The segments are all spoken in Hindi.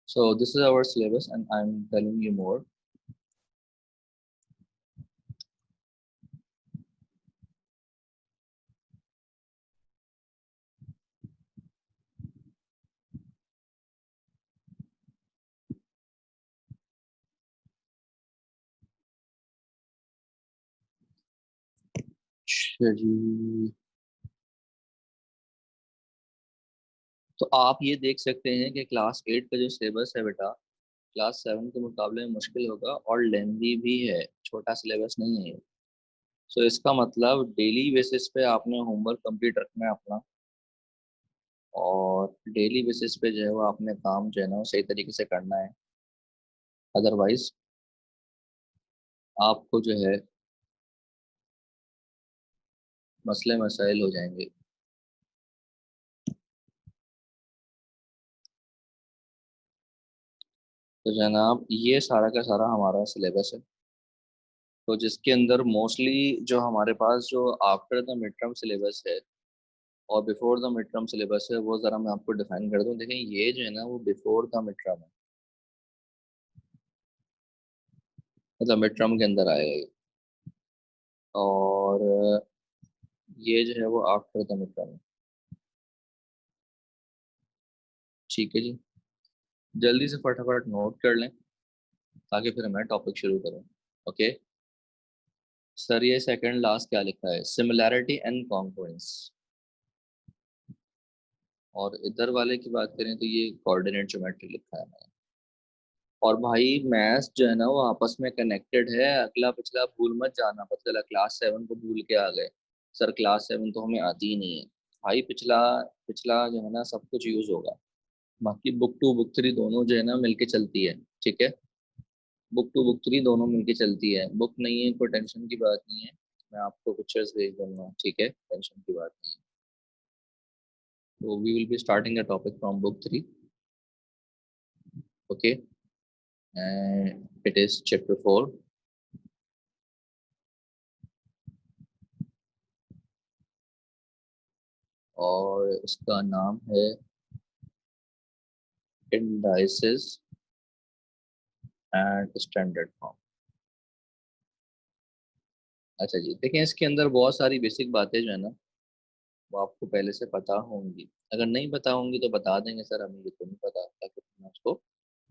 So this is our syllabus and I'm telling you more. चलिए, तो आप ये देख सकते हैं कि क्लास 8 का जो सिलेबस है बेटा क्लास 7 के मुकाबले में मुश्किल होगा और लेंदी भी है, छोटा सिलेबस नहीं है। सो इसका मतलब डेली बेसिस पे आपने होमवर्क कंप्लीट रखना है अपना, और डेली बेसिस पे जो है वो आपने काम जो है ना वो सही तरीके से करना है। अदरवाइज आपको जो है मसले मसाइल हो जाएंगे। तो जनाब ये सारा का सारा हमारा सिलेबस है, तो जिसके अंदर मोस्टली जो हमारे पास जो after the mid term syllabus है और before the mid term syllabus है वो ज़रा मैं आपको डिफाइन कर दूं। देखें ये जो है ना वो बिफोर द मिड टर्म है, मतलब मिड टर्म के अंदर आएगा ये। और ये जो है वो आफ्टर द मिड टर्म है। ठीक है जी, जल्दी से फटाफट नोट कर लें ताकि फिर मैं टॉपिक शुरू करूँ। ओके सर, ये सेकंड लास्ट क्या लिखा है? Similarity and Confluence. और इधर वाले की बात करें तो ये कोऑर्डिनेट ज्योमेट्री लिखा है। और भाई मैथ्स जो है ना वो आपस में कनेक्टेड है, अगला पिछला भूल मत जाना, पता चला क्लास 7 को भूल के आ गए सर, क्लास 7 तो हमें आती ही नहीं है। भाई पिछला पिछला जो है ना सब कुछ यूज होगा। बाकी बुक टू बुक थ्री दोनों जो है ना मिलके चलती है। ठीक है, बुक टू बुक थ्री दोनों मिलके चलती है, बुक नहीं है कोई टेंशन की बात नहीं है, मैं आपको पिक्चर्स भेज दूंगा। ठीक है, टेंशन की बात नहीं है। तो we will be starting the topic from book three. Okay, and it is chapter 4 और इसका नाम है इंडाइसेस एंड स्टैंडर्ड फॉर्म। अच्छा जी, देखिए इसके अंदर बहुत सारी बेसिक बातें जो है ना वो आपको पहले से पता होंगी, अगर नहीं पता होंगी तो बता देंगे सर हमें ये तो नहीं पता, ताकि मैं उसको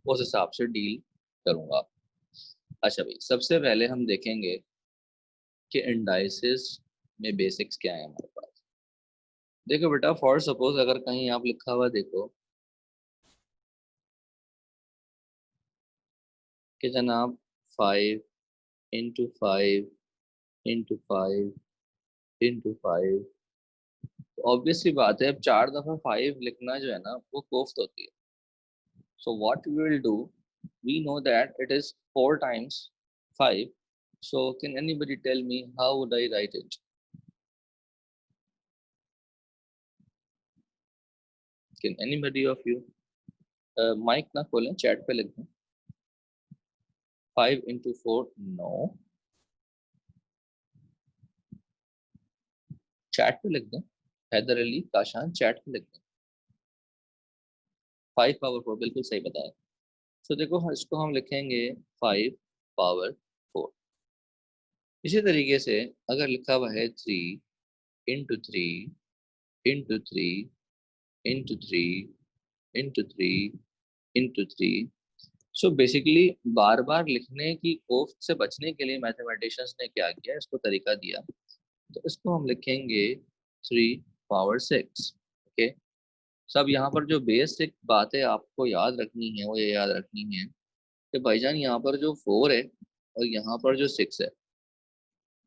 उस हिसाब से डील करूंगा। अच्छा भाई, सबसे पहले हम देखेंगे कि इंडाइसेस में बेसिक्स क्या है हमारे पास। देखो बेटा, फॉर सपोज अगर कहीं आप लिखा हुआ देखो कि जनाब 5 इंटू 5 इंटू 5 इंटू 5, ऑब्वियस सी बात है अब 4 दफा 5 लिखना जो है ना वो कोफ्त होती है। So what we will do, we know that it is 4 times 5। So can anybody tell me how would I write it? Can anybody of you? Mic ना खोलें, चैट पे लिख दें 5 इंटू 4। नो, चैट पे लिख दें। हैदर अली काशान, चैट पे लिख दें 5 पावर 4, बिल्कुल सही बताया। तो देखो इसको हम लिखेंगे 5 पावर 4। इसी तरीके से अगर लिखा हुआ है 3 into 3 into 3 into 3 into 3। So basically बार बार लिखने की कोफ्त से बचने के लिए मैथमेटिशियंस ने क्या किया, इसको तरीका दिया। तो इसको हम लिखेंगे 3 पावर 6। ओके, सब यहाँ पर जो बेसिक बातें आपको याद रखनी है वो ये याद रखनी है कि भाईजान यहाँ पर जो 4 है और यहाँ पर जो 6 है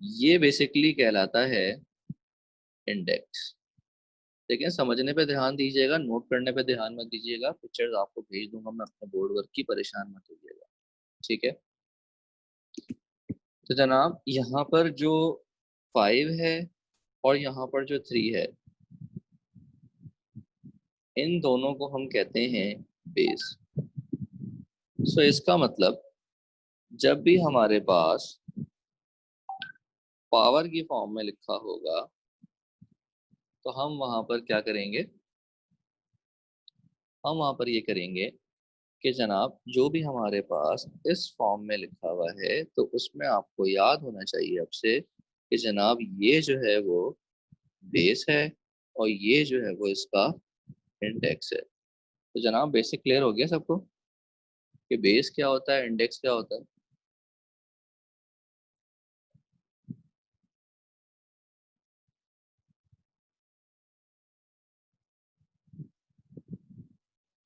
ये बेसिकली कहलाता है इंडेक्स। देखिए समझने पे ध्यान दीजिएगा, नोट करने पे ध्यान मत दीजिएगा, पिक्चर्स आपको भेज दूंगा मैं अपने बोर्ड वर्क की, परेशान मत होइएगा। ठीक है, तो जनाब यहाँ पर जो 5 है और यहाँ पर जो 3 है इन दोनों को हम कहते हैं बेस। सो इसका मतलब जब भी हमारे पास पावर की फॉर्म में लिखा होगा तो हम वहां पर क्या करेंगे, हम वहां पर ये करेंगे कि जनाब जो भी हमारे पास इस फॉर्म में लिखा हुआ है तो उसमें आपको याद होना चाहिए अब से कि जनाब ये जो है वो बेस है और ये जो है वो इसका इंडेक्स है। तो जनाब बेसिक क्लियर हो गया सबको कि बेस क्या होता है, इंडेक्स क्या होता है?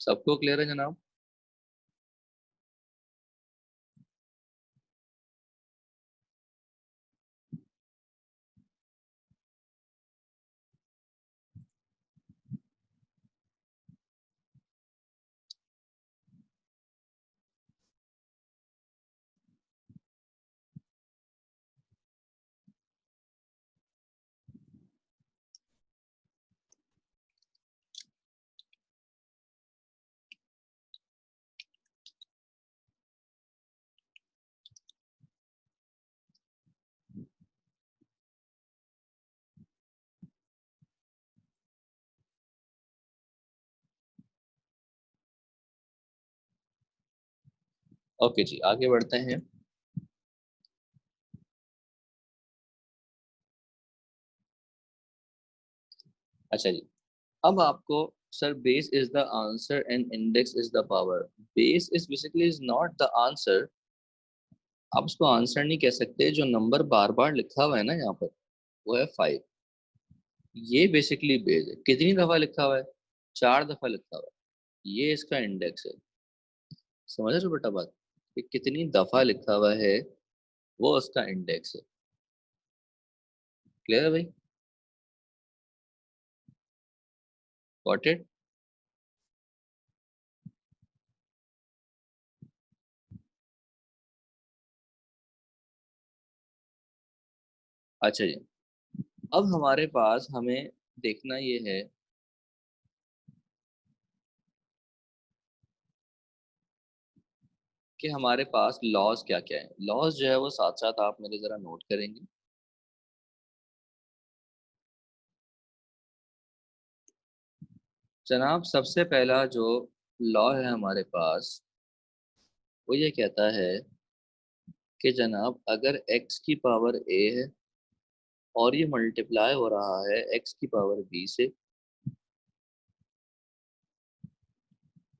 सबको क्लियर है जनाब? ओके जी, आगे बढ़ते हैं। अच्छा जी, अब आपको sir base is the answer and index is the power. Base is basically is not the answer. आप उसको आंसर नहीं कह सकते। जो नंबर बार बार लिखा हुआ है ना यहाँ पर वो है 5। ये बेसिकली बेस है। कितनी दफा लिखा हुआ है? 4 दफा लिखा हुआ है। ये इसका इंडेक्स है। समझ रहे हो बेटा बात? कि कितनी दफा लिखा हुआ है वो उसका इंडेक्स है। क्लियर है भाई? Got it? अच्छा जी, अब हमारे पास हमें देखना ये है कि हमारे पास लॉज क्या क्या है। लॉज जो है वो साथ साथ आप मेरे जरा नोट करेंगे। जनाब सबसे पहला जो लॉ है हमारे पास वो ये कहता है कि जनाब अगर x की पावर a है और ये मल्टीप्लाई हो रहा है x की पावर b से।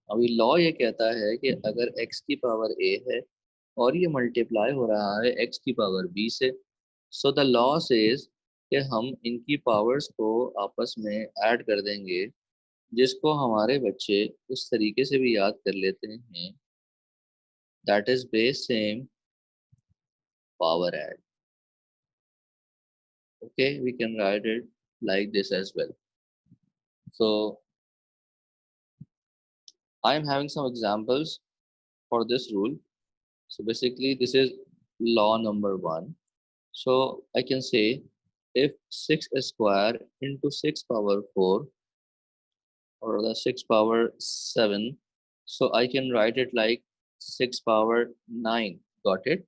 अभी लॉ ये कहता है कि अगर x की पावर a है और ये मल्टीप्लाई हो रहा है x की पावर b से, सो द लॉ सेज कि हम इनकी पावर्स को आपस में ऐड कर देंगे, जिसको हमारे बच्चे उस तरीके से भी याद कर लेते हैं, that is base same power add. Okay, we can write it like this as well. So I am having some examples for this rule. So basically this is law number 1. So I can say if 6 square into 6 power 4 or the 6 power 7, so I can write it like 6 power 9. Got it?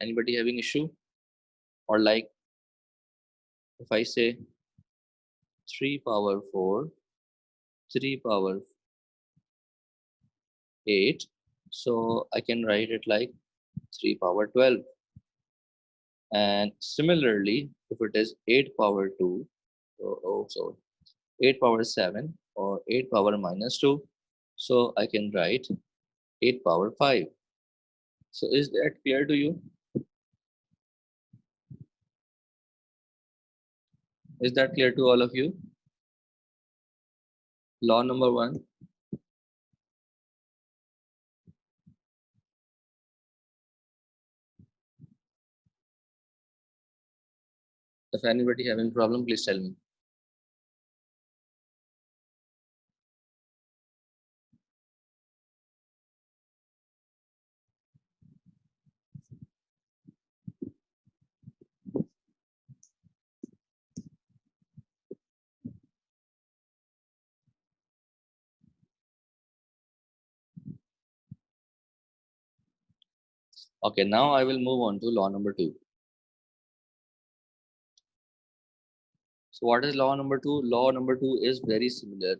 Anybody having issue? Or like if I say 3 power 4, 3 power 8, so I can write it like 3 power 12. And similarly, if it is 8 power 2, so 8 power 7 or 8 power minus 2, so I can write 8 power 5. So is that clear to you? Is that clear to all of you? Law number 1. If anybody having problem, please tell me. Okay, now I will move on to law number 2. So what is law number 2? Law number 2 is very similar,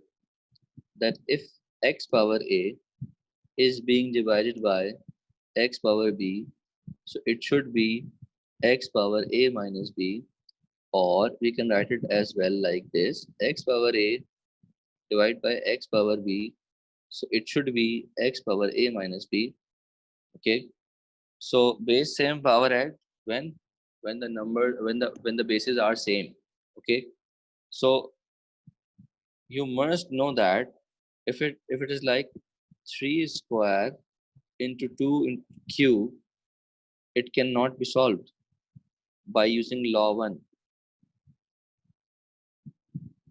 that if x power a is being divided by x power b, so it should be x power a minus b, or we can write it as well like this: x power a divided by x power b, so it should be x power a minus b. Okay, so base same power add when when the bases are same. Okay, so you must know that if it is like 3 square into 2 into cube, it cannot be solved by using law 1.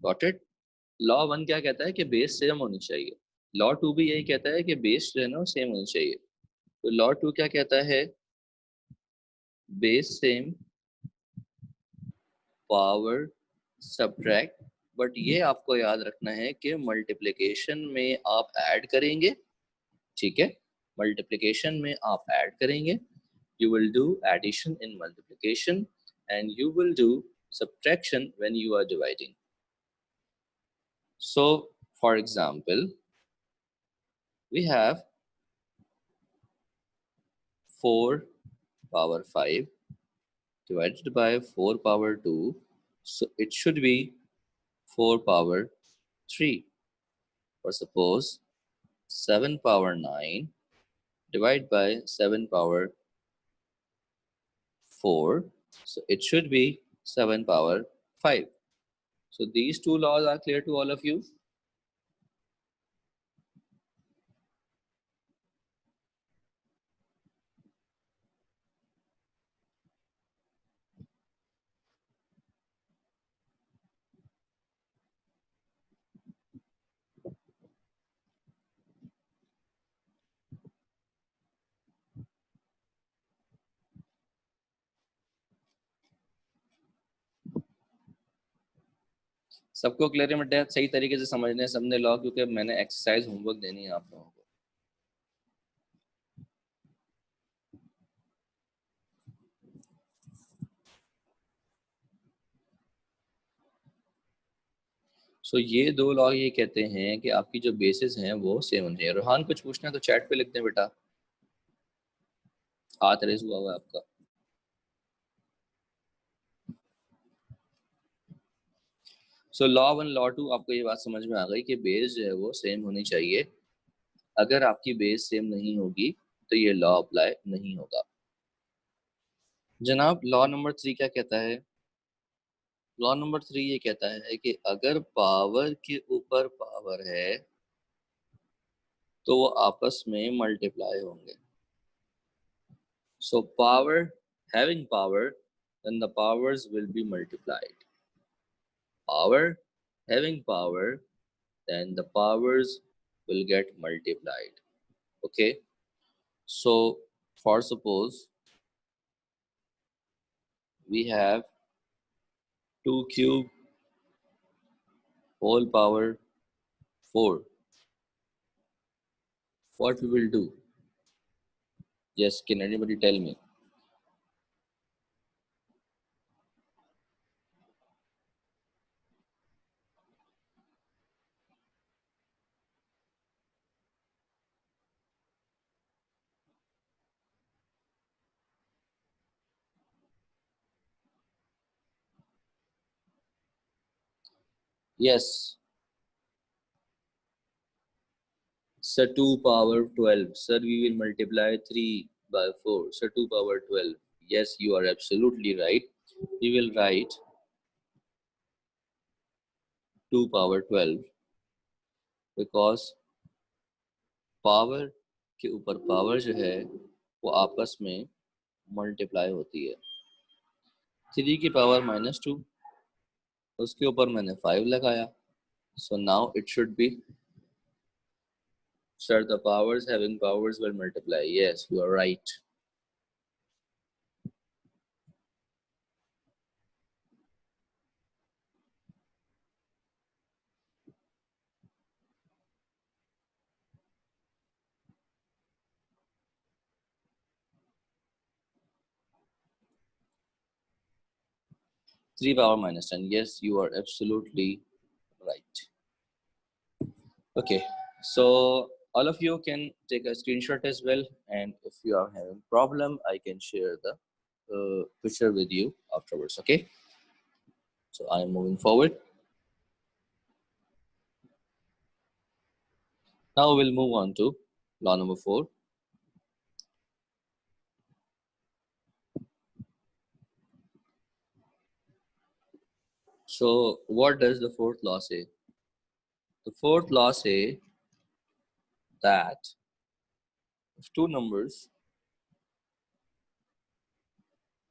Got it? Law 1 क्या कहता है कि बेस सेम होनी चाहिए। लॉ 2 भी यही कहता है कि बेस जो है ना सेम होनी चाहिए। तो लॉ 2 क्या कहता है? Base same, power subtract. But ये आपको याद रखना है कि मल्टीप्लिकेशन में आप ऐड करेंगे, ठीक है? मल्टीप्लिकेशन में आप ऐड करेंगे, you will do addition in multiplication, and you will do subtraction when you are dividing. So for example, we have 4 power 5 divided by 4 power 2, so it should be 4 power 3. Or suppose 7 power 9 divided by 7 power 4, so it should be 7 power 5. So these two laws are clear to all of you. सबको क्लियर है? सही तरीके से समझने सबने लॉ, क्योंकि मैंने एक्सरसाइज होमवर्क देनी है आप लोगों को। सो ये दो लॉ ये कहते हैं कि आपकी जो बेसिस हैं वो सेम होनी चाहिए। रोहान कुछ पूछना है तो चैट पे लिख दें बेटा, हाथ रेस हुआ हुआ है आपका। सो लॉ 1 लॉ 2 आपको ये बात समझ में आ गई कि बेस जो है वो सेम होनी चाहिए। अगर आपकी बेस सेम नहीं होगी तो ये लॉ अप्लाई नहीं होगा। जनाब लॉ नंबर 3 क्या कहता है? लॉ नंबर 3 ये कहता है कि अगर पावर के ऊपर पावर है तो वो आपस में मल्टीप्लाई होंगे। So power having power, then the powers will be multiplied. Power having power, then the powers will get multiplied. Okay, so for suppose we have 2 cube whole power 4, what we will do? Yes, can anybody tell me? Yes, sir, 2 power 12. Sir, we will multiply 3 by 4. Sir, 2 power 12. Yes, you are absolutely right. We will write 2 power 12 because power के ऊपर पावर जो है वो आपस में मल्टीप्लाई होती है। 3 की पावर -2, उसके ऊपर मैंने 5 लगाया, so now it should be, sir the powers having powers will multiply. Yes, you are right. Three power -10. Yes, you are absolutely right. Okay, so all of you can take a screenshot as well, and if you are having problem, I can share the picture with you afterwards. Okay, so I am moving forward. Now we'll move on to law number 4. So what does the fourth law say? The fourth law say that if two numbers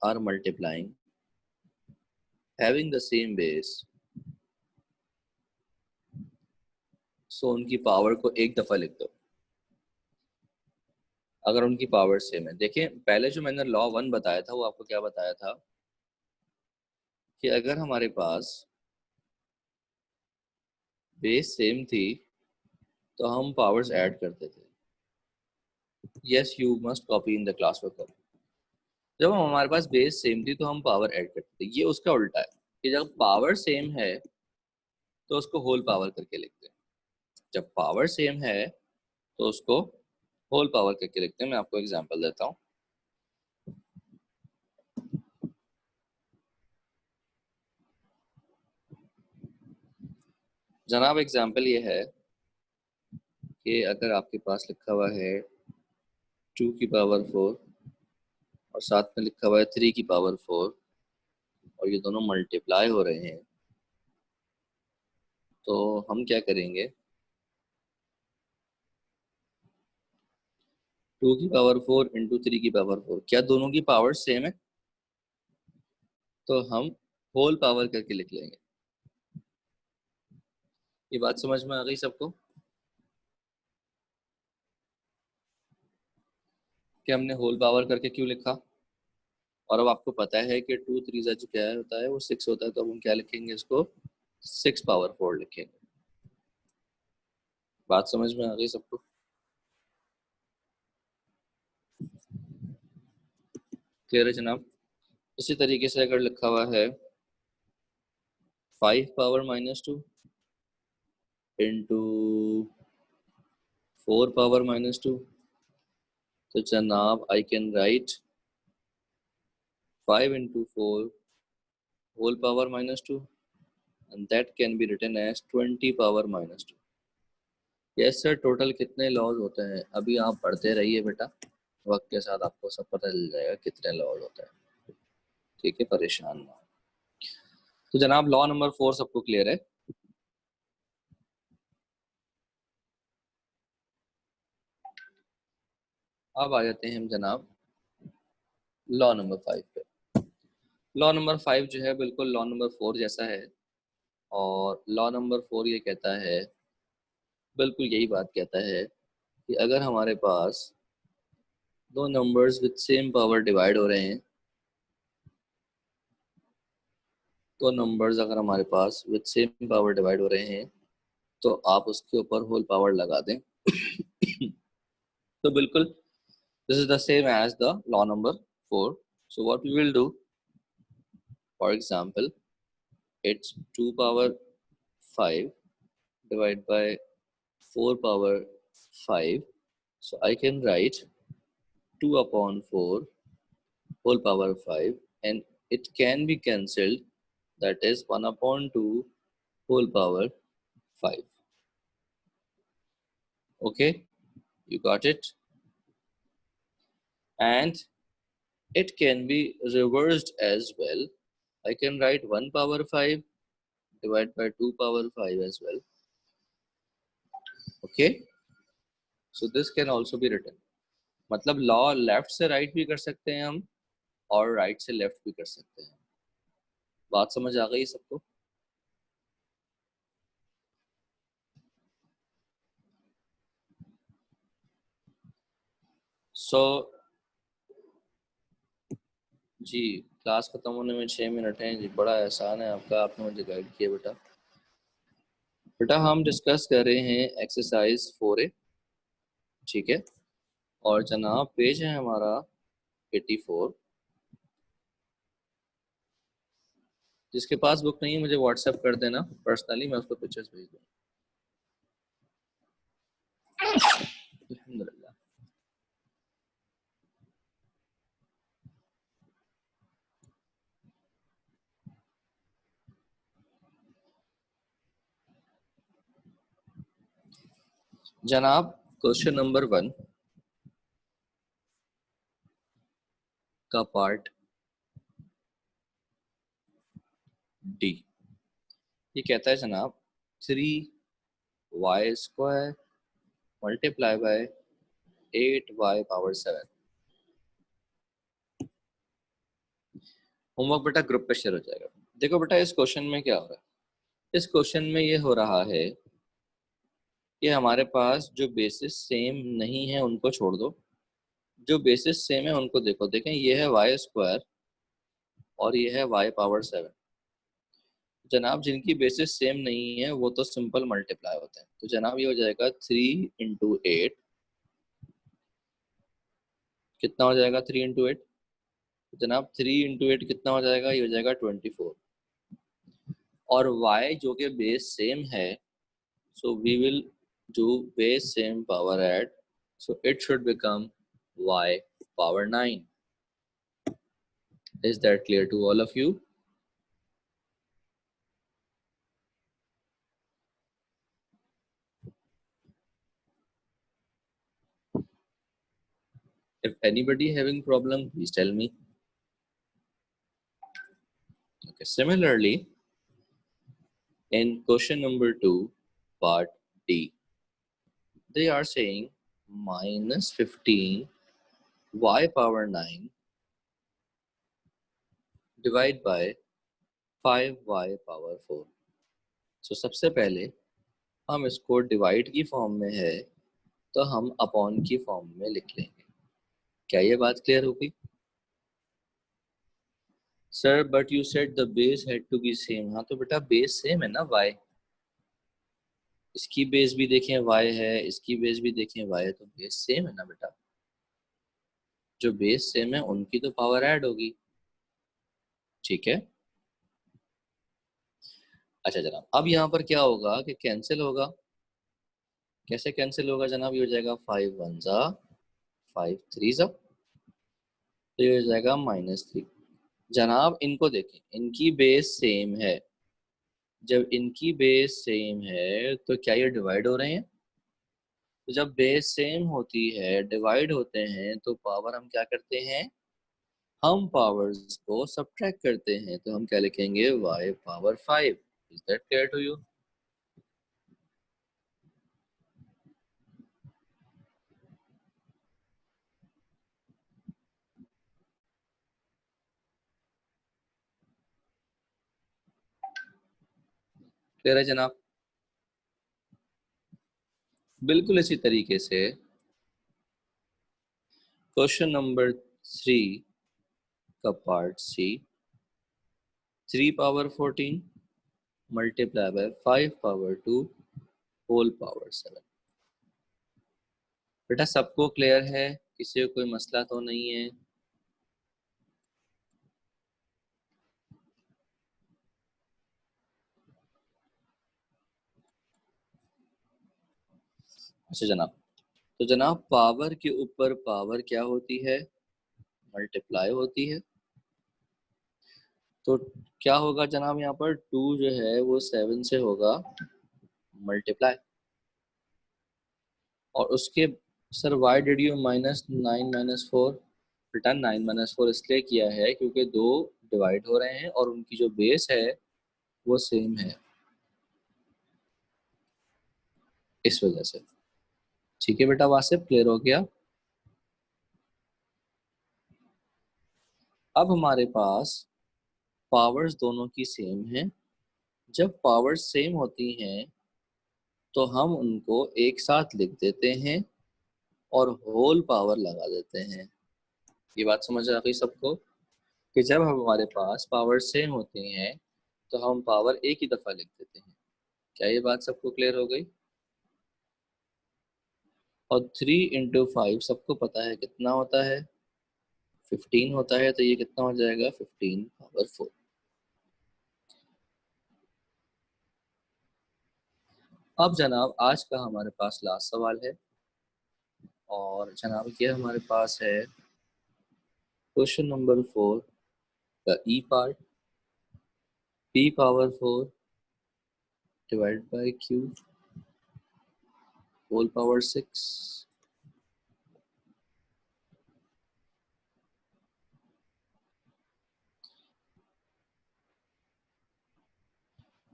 are multiplying having the same base, so उनकी पावर को एक दफा लिख दो अगर उनकी पावर सेम है। देखिए पहले जो मैंने लॉ 1 बताया था वो आपको क्या बताया था कि अगर हमारे पास बेस सेम थी तो हम पावर्स ऐड करते थे। Yes, you must copy in the class work. जब हमारे पास बेस सेम थी तो हम पावर ऐड करते थे। ये उसका उल्टा है कि जब पावर सेम है तो उसको होल पावर करके लिखते हैं। जब पावर सेम है तो उसको होल पावर करके लिखते हैं। मैं आपको एग्जांपल देता हूँ। जनाब एग्जांपल ये है कि अगर आपके पास लिखा हुआ है 2 की पावर 4 और साथ में लिखा हुआ है 3 की पावर 4 और ये दोनों मल्टीप्लाई हो रहे हैं, तो हम क्या करेंगे, 2 की पावर 4 इंटू 3 की पावर 4, क्या दोनों की पावर सेम है? तो हम होल पावर करके लिख लेंगे। ये बात समझ में आ गई सबको कि हमने होल पावर करके क्यों लिखा? और अब आपको पता है कि 2 3 जो क्या होता है वो 6 होता है, तो अब हम क्या लिखेंगे, इसको 6 पावर 4 लिखेंगे। बात समझ में आ गई सबको? क्लियर है जनाब? इसी तरीके से अगर लिखा हुआ है 5 पावर -2 इंटू 4 पावर -2, तो जनाब I can write 5 into 4 whole power -2 and that can be written as 20 power -2। Yes sir, total कितने लॉज होते हैं? अभी आप पढ़ते रहिए बेटा, वक्त के साथ आपको सब पता चल जाएगा कितने लॉज होते हैं। ठीक है, परेशान ना हो। तो जनाब लॉ नंबर 4 सबको क्लियर है? अब आ जाते हैं हम जनाब लॉ नंबर 5 पे। लॉ नंबर 5 जो है बिल्कुल लॉ नंबर 4 जैसा है, और लॉ नंबर 4 ये कहता है, बिल्कुल यही बात कहता है कि अगर हमारे पास दो numbers with same power divide हो रहे हैं, तो नंबर्स अगर हमारे पास विद सेम पावर डिवाइड हो रहे हैं तो आप उसके ऊपर होल पावर लगा दें। तो बिल्कुल this is the same as the law number 4। So what we will do, for example it's 2 power 5 divided by 4 power 5, so I can write 2 upon 4 whole power 5, and it can be cancelled, that is 1 upon 2 whole power 5. Okay, you got it? And it can be reversed as well. I can write 1 power 5 divided by 2 power 5 as well. Okay, so this can also be written, मतलब लॉ लेफ्ट से राइट भी कर सकते हैं हम और राइट से लेफ्ट भी कर सकते हैं। बात समझ आ गई सबको? सो जी, क्लास खत्म होने में 6 मिनट हैं जी। बड़ा एहसान है आपका, आपने मुझे गाइड किया बेटा। बेटा हम डिस्कस कर रहे हैं एक्सरसाइज 4A, ठीक है? और जनाब पेज है हमारा 84। जिसके पास बुक नहीं है मुझे व्हाट्सएप कर देना पर्सनली, मैं उसको पिक्चर्स भेज दूँगा। अल्हम्दुलिल्लाह। जनाब क्वेश्चन नंबर 1 का पार्ट डी ये कहता है जनाब 3y² multiply by 8y⁻7। Homework बेटा ग्रुप पे शेयर हो जाएगा। देखो बेटा इस क्वेश्चन में क्या हो रहा है, इस क्वेश्चन में ये हो रहा है कि हमारे पास जो बेसिस सेम नहीं है उनको छोड़ दो, जो बेसिस सेम है उनको देखो। देखें ये है y² और ये है y⁻7। जनाब जिनकी बेसिस सेम नहीं है वो तो सिंपल मल्टीप्लाई होते हैं। तो जनाब ये हो जाएगा 3 × 8। कितना हो जाएगा 3 × 8? जनाब 3 × 8 कितना हो जाएगा? ये हो जाएगा 24। और y जो कि बेस सेम है, so we will do base same power add, so it should become y⁻9। Is that clear to all of you? If anybody having problem, please tell me. Okay, similarly in question number 2 part D, they are saying -15 y⁻9 divide by 5y⁻4। so सबसे पहले हम इसको डिवाइड की फॉर्म में है तो हम अपॉन की फॉर्म में लिख लेंगे। क्या ये बात क्लियर होगी? Sir but you said the base had to be same. हाँ तो बेटा बेस सेम है ना y, इसकी बेस भी देखें y है, इसकी बेस भी देखें y है, तो बेस सेम है ना बेटा। जो बेस सेम है उनकी तो पावर ऐड होगी। ठीक है, अच्छा जनाब अब यहाँ पर क्या होगा कि कैंसिल होगा। कैसे कैंसिल होगा जनाब? ये हो जाएगा 5 1 जा 5 3 जा, तो ये हो जाएगा -3। जनाब इनको देखें, इनकी बेस सेम है। जब इनकी बेस सेम है तो क्या ये डिवाइड हो रहे हैं? तो जब बेस सेम होती है, डिवाइड होते हैं, तो पावर हम क्या करते हैं? हम पावर्स को सब्ट्रैक्ट करते हैं। तो हम क्या लिखेंगे? y⁻5। Is that clear to you? Clear है जनाब? बिल्कुल इसी तरीके से क्वेश्चन नंबर 3 का part C 3⁻14 multiply by 5⁻2 whole power 7। बेटा सबको क्लियर है? किसी को कोई मसला तो नहीं है? अच्छा जनाब, तो जनाब पावर के ऊपर पावर क्या होती है? मल्टीप्लाई होती है। तो क्या होगा जनाब? यहाँ पर 2 जो है वो 7 से होगा मल्टीप्लाई, और उसके सर वाई डिड यू -9 - 4? बेटा 9 - 4 इसलिए किया है क्योंकि दो डिवाइड हो रहे हैं और उनकी जो बेस है वो सेम है, इस वजह से। ठीक है बेटा, वासिफ क्लियर हो गया? अब हमारे पास पावर्स दोनों की सेम है। जब पावर्स सेम होती हैं तो हम उनको एक साथ लिख देते हैं और होल पावर लगा देते हैं। ये बात समझ आ गई सबको कि जब हमारे पास पावर सेम होती हैं तो हम पावर एक ही दफ़ा लिख देते हैं। क्या ये बात सबको क्लियर हो गई? और 3 × 5 सबको पता है कितना होता है? 15 होता है। तो ये कितना हो जाएगा? 15⁻4। अब जनाब आज का हमारे पास लास्ट सवाल है। और जनाब ये हमारे पास है क्वेश्चन नंबर 4 का E part, p power 4 divide by q whole power 6।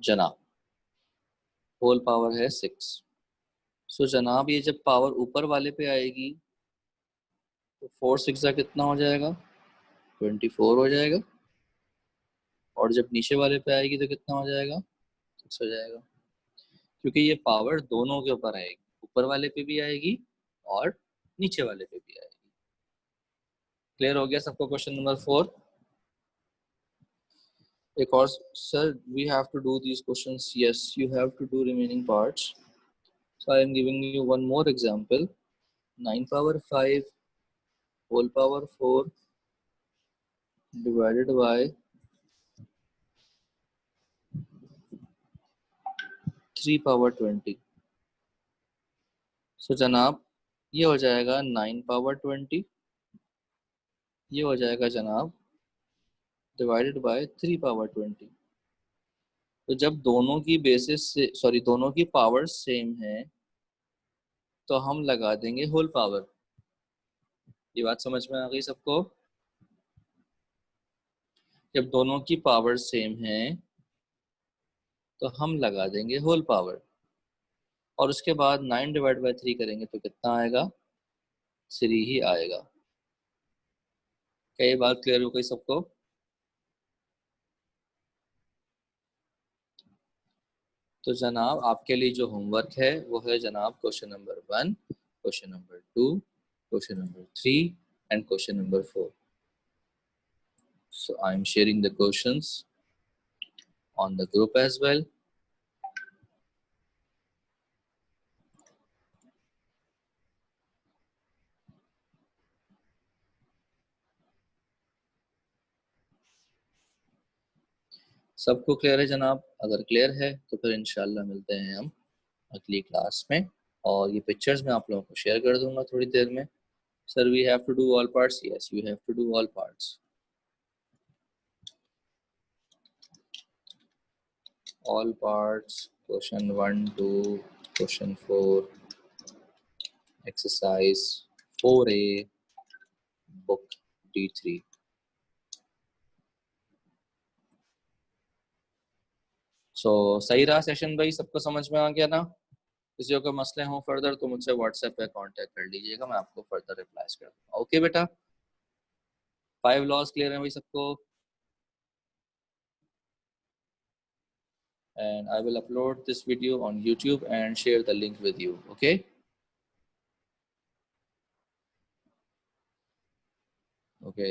जनाब होल पावर है 6। सो जनाब ये जब पावर ऊपर वाले पे आएगी तो 4 6 कितना हो जाएगा, 24 हो जाएगा। और जब नीचे वाले पे आएगी तो कितना हो जाएगा, 6 हो जाएगा। क्योंकि ये पावर दोनों के ऊपर आएगी, ऊपर वाले पे भी आएगी और नीचे वाले पे भी आएगी। क्लियर हो गया सबको क्वेश्चन नंबर 4? एक और sir, we have to do these questions. Yes, you have to do remaining parts. So I am giving you one more example. 9 power 5 whole power 4 divided by 3 power 20। सो जनाब ये हो जाएगा 9 पावर 20, ये हो जाएगा जनाब डिवाइडेड बाय 3 पावर 20। तो जब दोनों की बेसिस से सॉरी दोनों की पावर सेम है तो हम लगा देंगे होल पावर। ये बात समझ में आ गई सबको? जब दोनों की पावर सेम है तो हम लगा देंगे होल पावर, और उसके बाद 9 डिवाइड बाय 3 करेंगे तो कितना आएगा, 3 ही आएगा। क्या ये बात क्लियर हो गई सबको? तो जनाब आपके लिए जो होमवर्क है वो है जनाब question number 1, question number 2, question number 3 and question number 4। So I am sharing the questions on the group as well. सबको क्लियर है जनाब? अगर क्लियर है तो फिर इंशाल्लाह मिलते हैं हम अगली क्लास में, और ये पिक्चर्स मैं आप लोगों को शेयर कर दूंगा थोड़ी देर में। Sir we have to do all parts. Yes, you have to do all parts. All parts question 1 to question 4 exercise 4A book D3। सो सही रहा सेशन भाई? सबको समझ में आ गया ना? किसी को मसले हों फर्दर तो मुझसे व्हाट्सएप पे कांटेक्ट कर लीजिएगा, मैं आपको फर्दर रिप्लाईज कर दूंगा। ओके बेटा, 5 लॉज क्लियर है भाई सबको? And I will upload this video on YouTube and share the link with you. Okay? Okay.